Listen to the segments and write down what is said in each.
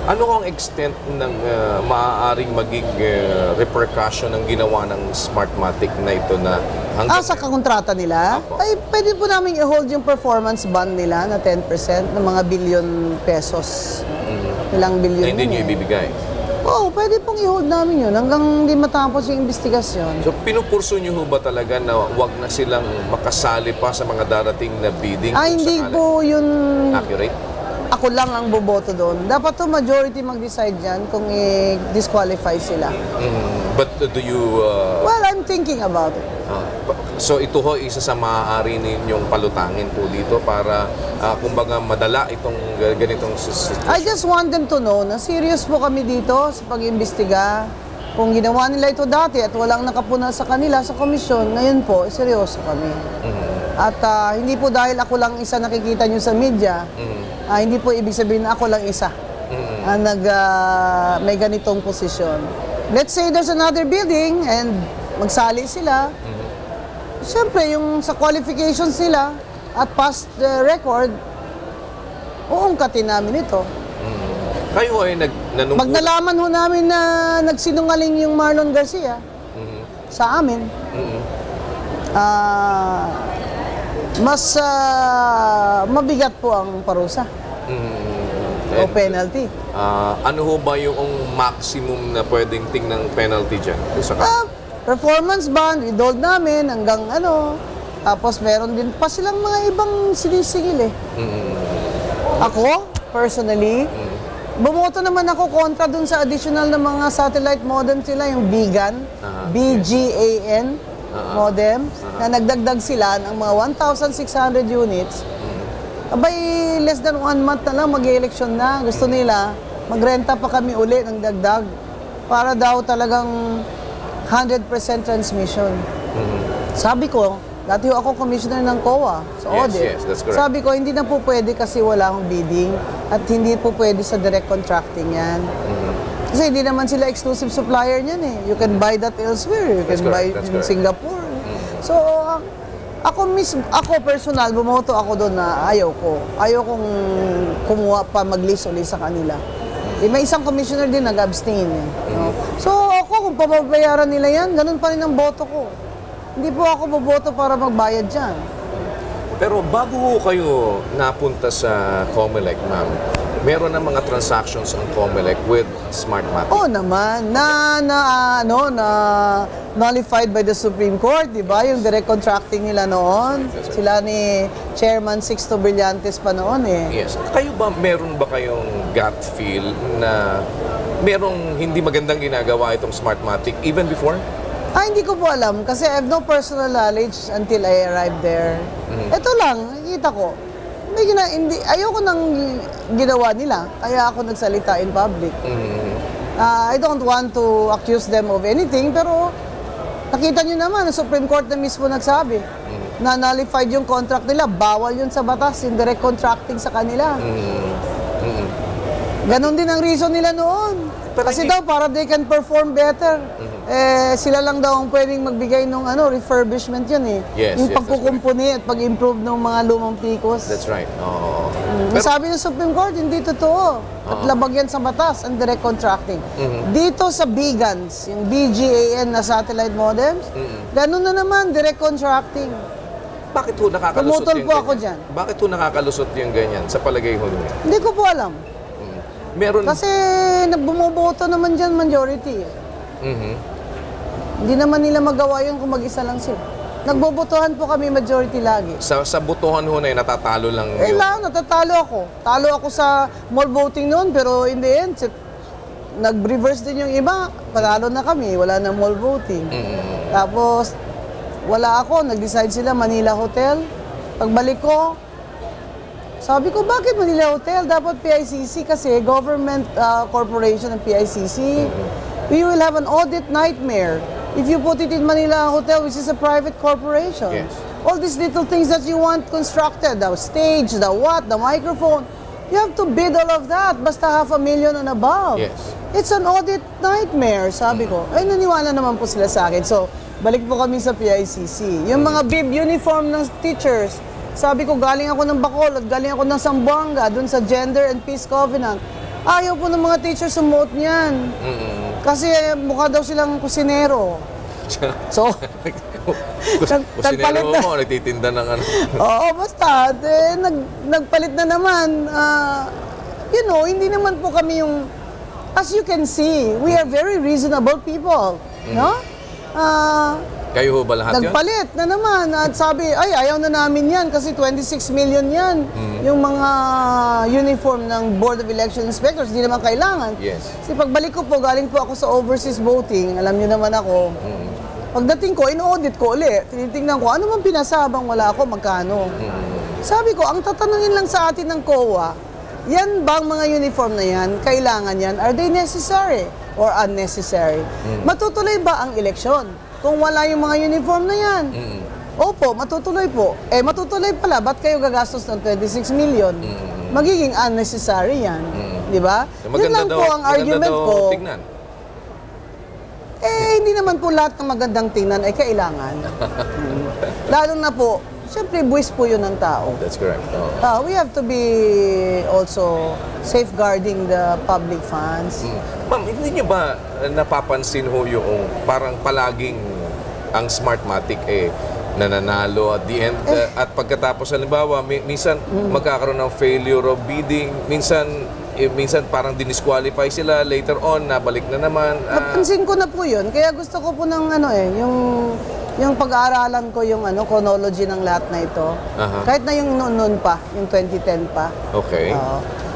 Ano ang extent ng maaaring maging repercussion ng ginawa ng Smartmatic na ito na hanggang Sa kakontrata nila, ay pwede po namin i-hold yung performance bond nila na 10% ng mga billion pesos. Ilang billion na hindi nyo ibibigay? Oo, pwede pong i-hold namin yun hanggang hindi matapos yung investigasyon. So, pinupurso nyo ba talaga na wag na silang makasali pa sa mga darating na bidding? Hindi po yun accurate? Ako lang ang boboto doon. Dapat to majority mag-decide dyan kung i-disqualify sila. But do you... Well, I'm thinking about it. So ito ho, isa sa maaari ninyong palutangin po dito para kumbaga madala itong ganitong situation? I just want them to know na serious po kami dito sa pag-imbestiga. Kung ginawa nila ito dati at walang nakapuna sa kanila sa komisyon, ngayon po, seryoso kami. At hindi po dahil ako lang isa nakikita nyo sa media, hindi po ibig sabihin na ako lang isa ang may ganitong posisyon. Let's say there's another building and magsali sila. Siyempre, yung sa qualifications nila at past record, uungkatin namin ito. Kayo ay nanungkul... Pag nalaman ho namin na nagsinungaling yung Marlon Garcia sa amin, mas mabigat po ang parusa o penalty. Ano ho ba yung maximum na pwedeng tingnan penalty dyan? Performance bond, i-hold namin hanggang ano. Tapos meron din pa silang mga ibang sinisingil eh. Ako, personally, bumoto naman ako kontra dun sa additional na mga satellite modem sila, yung BGAN, BGAN modem, na nagdagdag sila ng mga 1,600 units. Abay, less than 1 month na lang mag-election na. Gusto nila, magrenta pa kami uli ng dagdag para daw talagang 100% transmission. Sabi ko, dati ako commissioner ng COA sa audit. Yes, that's correct. Sabi ko, hindi na po pwede kasi wala akong bidding at hindi po pwede sa direct contracting yan. Kasi hindi naman sila exclusive supplier niyan eh. You can buy that elsewhere. You can buy in Singapore. So, ako personal, bumoto ako doon na ayaw ko. Ayaw kong kumuha pa mag-list ulit sa kanila. May isang commissioner din nag-abstain eh. No? So, ako, kung pababayaran nila yan, ganun pa rin ang boto ko. Hindi po ako boboto para magbayad dyan. Pero bago kayo napunta sa Comelec, ma'am, meron na mga transactions ang Comelec with Smartmatic? Oo naman. Nullified by the Supreme Court, di ba? Yung direct contracting nila noon. Sila ni Chairman Sixto Brillantes pa noon eh. Yes. Kayo ba, meron ba kayong gut feel na merong hindi magandang ginagawa itong Smartmatic even before? Hindi ko po alam kasi I have no personal knowledge until I arrived there. Ito lang, nakikita ko. Ayoko nang ginawa nila, kaya ako nagsalita in public. I don't want to accuse them of anything, pero nakita nyo naman, ang Supreme Court na mismo nagsabi na nullified yung contract nila, bawal yun sa batas, yung direct contracting sa kanila. Ganon din ang reason nila noon. Kasi daw, para they can perform better. Sila lang daw ang pwedeng magbigay ng refurbishment yun eh. Yung pagkukumpuni at pag-improve ng mga lumang pikos. That's right. Sabi ng Supreme Court, hindi totoo. At labag yan sa batas, ang direct contracting. Dito sa BGANs, yung BGAN na satellite modems, ganun na naman, direct contracting. Bakit ho nakakalusot Pumutol yung po ganyan? ako dyan. Bakit ho nakakalusot yung ganyan sa palagay ho niyo? Hindi ko po alam. Meron... Kasi bumuboto naman dyan majority. Hindi naman nila magawa yun kung mag-isa lang sila. Nagbobotohan po kami majority lagi. Sa botohan ho na yun, natatalo lang yun? Natatalo ako. Talo ako sa mall voting noon, pero in the end, nag-reverse din yung iba. Panalo na kami, wala na mall voting. Tapos, wala ako. Nag-decide sila Manila Hotel. Pagbalik ko, sabi ko, bakit Manila Hotel? Dapat PICC kasi government corporation ng PICC. We will have an audit nightmare if you put it in Manila Hotel, which is a private corporation. Yes. All these little things that you want constructed, the stage, the what, the microphone, you have to bid all of that, basta 500,000 and above. Yes. It's an audit nightmare, sabi ko. Ay, naniwala naman po sila sa akin. So, balik po kami sa PICC. Yung mga bib uniform ng teachers, sabi ko, galing ako ng Bacolod, galing ako ng Zamboanga, dun sa Gender and Peace Covenant. Ayaw po ng mga teachers sumuot niyan. Kasi mukha daw silang kusinero. So, nagpalit Kusinero na. mo, nagtitinda ng ano. Oo, basta. Nagpalit na naman. You know, hindi naman po kami yung... As you can see, we are very reasonable people. No? Kayo ho ba lahat yun? Nagpalit na naman at sabi, ay, ayaw na namin yan kasi 26 million yan. Yung mga uniform ng Board of Election Inspectors, di naman kailangan. Yes. Kasi pagbalik ko po, galing po ako sa overseas voting, alam niyo naman ako. Pagdating ko, in-audit ko ulit. Tinitingnan ko, ano man pinasabang wala ako, magkano. Sabi ko, ang tatanungin lang sa atin ng COA, yan bang mga uniform na yan, kailangan yan, are they necessary or unnecessary? Matutuloy ba ang eleksyon kung wala yung mga uniform na yan? Opo, matutuloy po. Eh, matutuloy pala, ba't kayo gagastos ng 26 million? Magiging unnecessary yan. Di ba? Yun lang po ang argument ko. Tignan. Eh, hindi naman po lahat ng magandang tingnan ay kailangan. Lalo na po, siyempre, buwis po yun ng tao. That's correct. We have to be also safeguarding the public funds. Ma'am, hindi niyo ba napapansin ho yung parang palaging ang Smartmatic nananalo at the end at pagkatapos halimbawa minsan magkakaroon ng failure of bidding, minsan parang dinisqualify sila, later on nabalik na naman. Napansin ko na po yun, kaya gusto ko po ng yung pag-aaralan ko yung chronology ng lahat na ito. Kahit na yung noon pa, yung 2010 pa. Okay.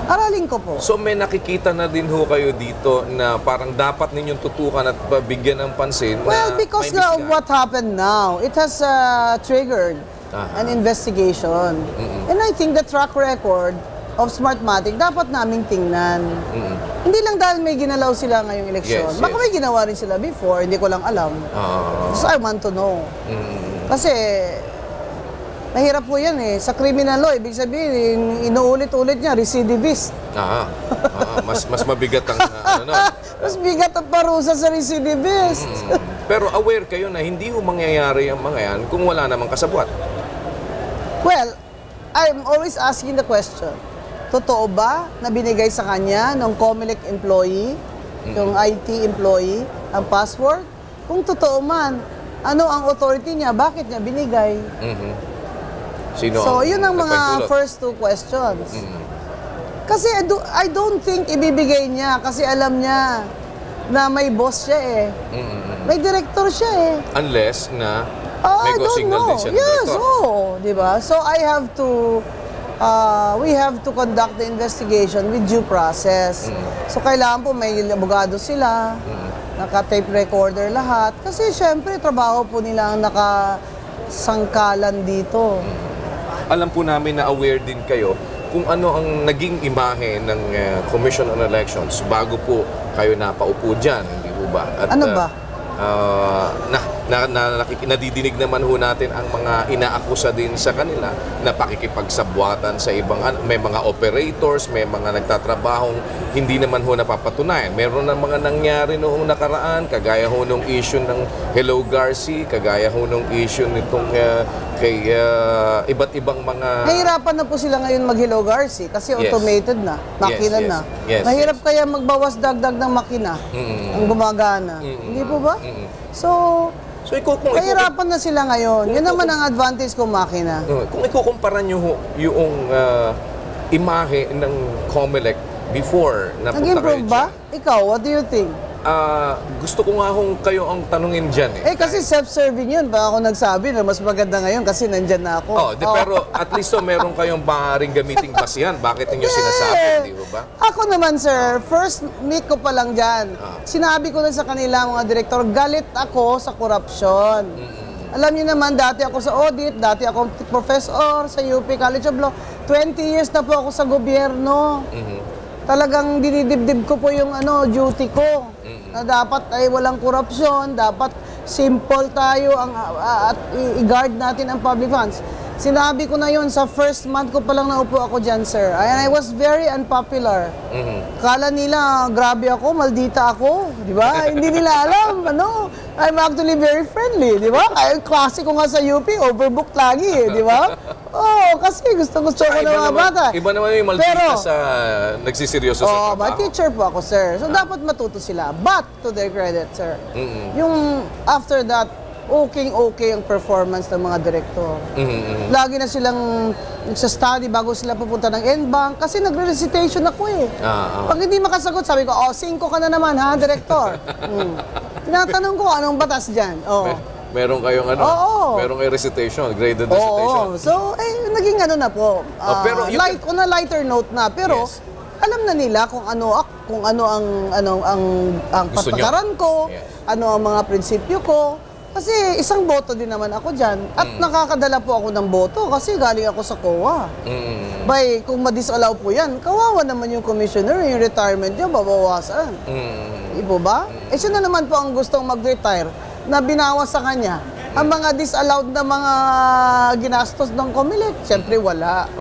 Aralin ko po. So may nakikita na din ho kayo dito na parang dapat ninyong tutukan at bigyan ng pansin Well, na because may now of misguide. what happened now, it has triggered an investigation. And I think the track record of Smartmatic dapat naming tingnan. Hindi lang dahil may ginalaw sila ngayong eleksyon. Yes, Baka yes. may ginawa rin sila before, hindi ko lang alam. So I want to know. Kasi mahirap po yan eh. Sa criminal law, ibig sabihin, inuulit-ulit niya, recidivist. Mas mabigat ang ano. Mas bigat ang parusa sa recidivist. Pero aware kayo na hindi ho mangyayari ang mga yan kung wala namang kasabwat. Well, I'm always asking the question, totoo ba na binigay sa kanya ng COMELEC employee, yung IT employee, ang password? Kung totoo man, ano ang authority niya? Bakit niya binigay? Sino So, yun ang mga nagpahintulot? first two questions. Kasi I don't think ibibigay niya kasi alam niya na may boss siya eh. May director siya eh. Unless na I may go don't signal know. din siya ng Yes, director. di ba? So I have to, we have to conduct the investigation with due process. So kailangan po may abogado sila, naka-tape recorder lahat. Kasi syempre, trabaho po nila ang nakasangkalan dito. Alam po namin na aware din kayo kung ano ang naging imahe ng Commission on Elections bago po kayo napaupo dyan, hindi po ba? At, Ano ba? Nadidinig naman ho natin ang mga inaakusa din sa kanila na pakikipagsabwatan sa ibang may mga operators, may mga nagtatrabahong hindi naman ho napapatunayan. Meron na mga nangyari noong nakaraan, kagaya ho nung issue ng Hello Garci, kagaya ho nung issue nitong kay iba't ibang mga... Nahirapan na po sila ngayon mag-Hello Garci kasi Yes. automated na, makina Yes, na. yes, Mahirap kaya magbawas dagdag ng makina ang gumagana. Hindi po ba? So, kung nahirapan na sila ngayon. Yun naman ang advantage kung makina. kung ikukumpara nyo ho yung imahe ng COMELEC before na punta kayo Nag-improve ba? Ikaw, what do you think? gusto ko nga kung kayo ang tanungin dyan eh. Kasi self-serving yun. Baka ako nagsabi na mas maganda ngayon kasi nandyan na ako. Pero at least meron kayong maaaring gamiting basihan. Bakit ninyo sinasabi, di ba? Ako naman, sir, first meet ko pa lang dyan. Sinabi ko na sa kanila, mga direktor, galit ako sa korupsyon. Alam niyo naman, dati ako sa audit, dati ako professor sa UP College of Law. 20 years na po ako sa gobyerno. Talagang dinidibdib ko po yung duty ko. Na dapat ay walang korupsyon, dapat simple tayo at i-guard natin ang public funds. Sinabi ko na yon sa first month ko pa lang naupo ako dyan, sir. And I was very unpopular. Kala nila, grabe ako, maldita ako. Di ba? Hindi nila alam, I'm actually very friendly, di ba? Ay, klase ko nga sa UP, overbooked lagi, di ba? Kasi gusto-gusto ko ng mga bata. Iba naman yung maldita sa nagsiseryoso sa trabaho. Teacher po ako, sir. So, dapat matuto sila. But, to their credit, sir, yung after that, okay ang performance ng mga direktor. Lagi na silang nagsa-study bago sila pupunta ng NBank kasi nagre-recitation ako eh. Pag hindi makasagot, sabi ko, 5 ka na naman ha, direktor. Tinatanong ko, anong batas dyan? Meron kayong meron kayong recitation, graded recitation. So, naging na po. Pero on a lighter note na, pero alam na nila kung ano ang patakaran ko, ano ang mga prinsipyo ko. Kasi isang boto din naman ako dyan. At nakakadala po ako ng boto kasi galing ako sa COA. Kung ma-disallow po yan, kawawa naman yung commissioner, yung retirement niya, babawasan. Ibo ba? Siya na naman po ang gustong mag-retire na binawas sa kanya. Ang mga disallowed na mga ginastos ng COMELEC, siyempre wala.